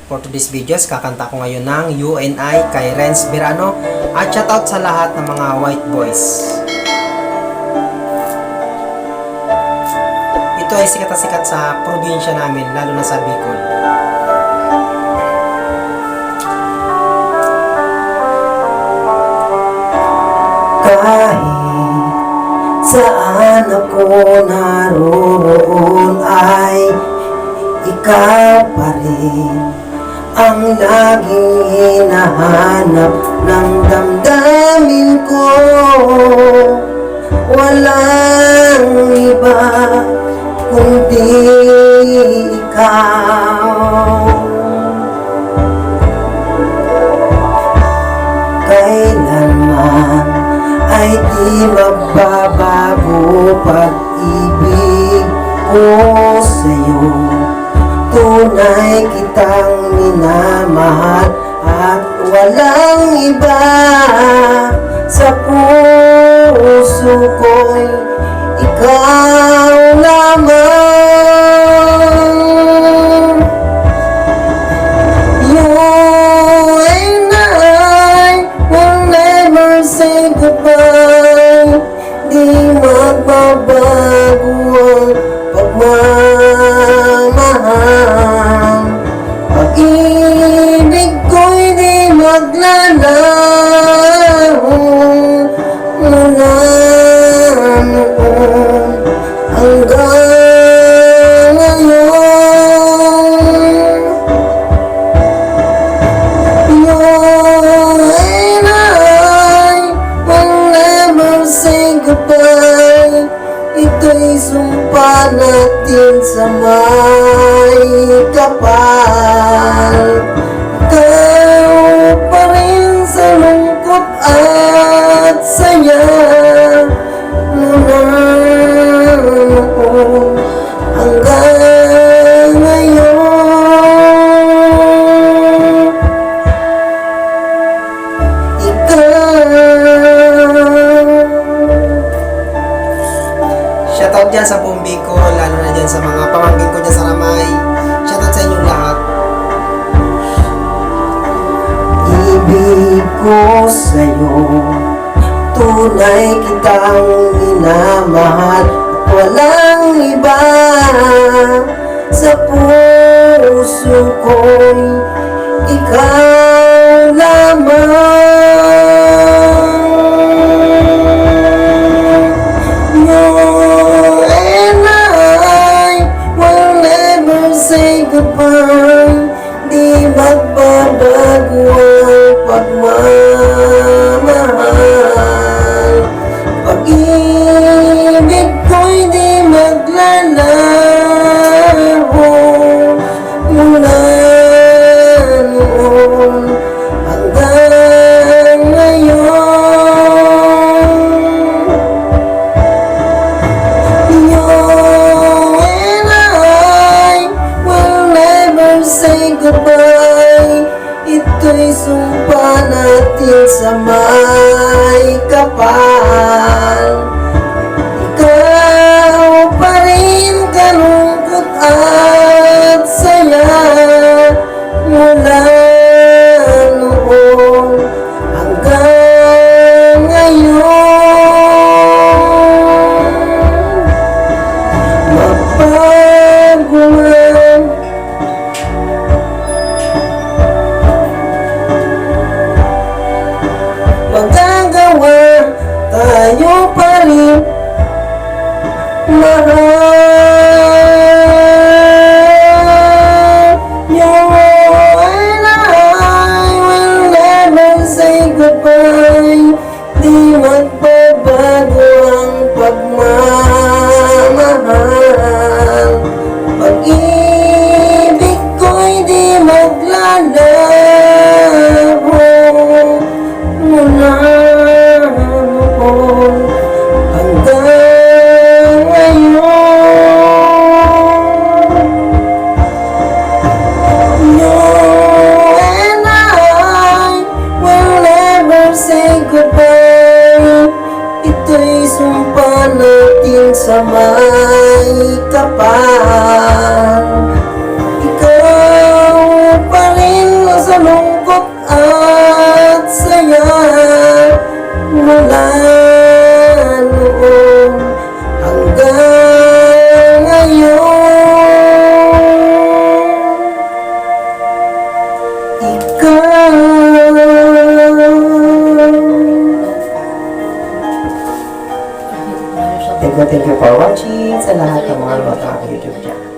For today's videos, kakanta ko ngayon ng UNI kay Renz Birano at shoutout sa lahat ng mga white boys. Ito ay sikat na sikat sa probinsya namin, lalo na sa Bicol. Kahit saan ako naroon ay ikaw pa rin ang laging hinahanap ng damdamin ko. Walang iba kundi ikaw. Kailanman ay di magbabago pag-ibig ko sa'yo. Tunay kitang minamahal at walang iba sa puso ko'y ikaw lamang. You and I will never say goodbye. Di magbabago ang pagmamahal. Pag-ibig ko'y di maglalaho mula noon hanggang ngayon. You and I will never say goodbye. Ito'y sumpa natin sa may kapal. Ikaw pa rin sa lungkot at saya mula noon hanggang ngayon. Shoutout dyan sa buong Bicol, lalo na dyan sa mga pamangkin ko dyan sa Ramay. Shoutout sa inyong lahat. Ibig ko sa'yo, tunay kitang minamahal at walang iba sa puso ko'y ikaw lamang. Goodbye, di magbabago ang pagmamahal. Pag-ibig ko'y di maglalaho mula noon hanggang ngayon. Say goodbye. Ito'y sumpa natin sa may kapal. Ikaw pa rin kalungkot at saya mula noon hanggang ngayon. Magbago man magagawa, tayo pa rin mahal. sa lungkot at saya mula noon hanggang ngayon. Ikaw. Thank you for watching sa lahat ng mga lumat ng aking YouTube channel.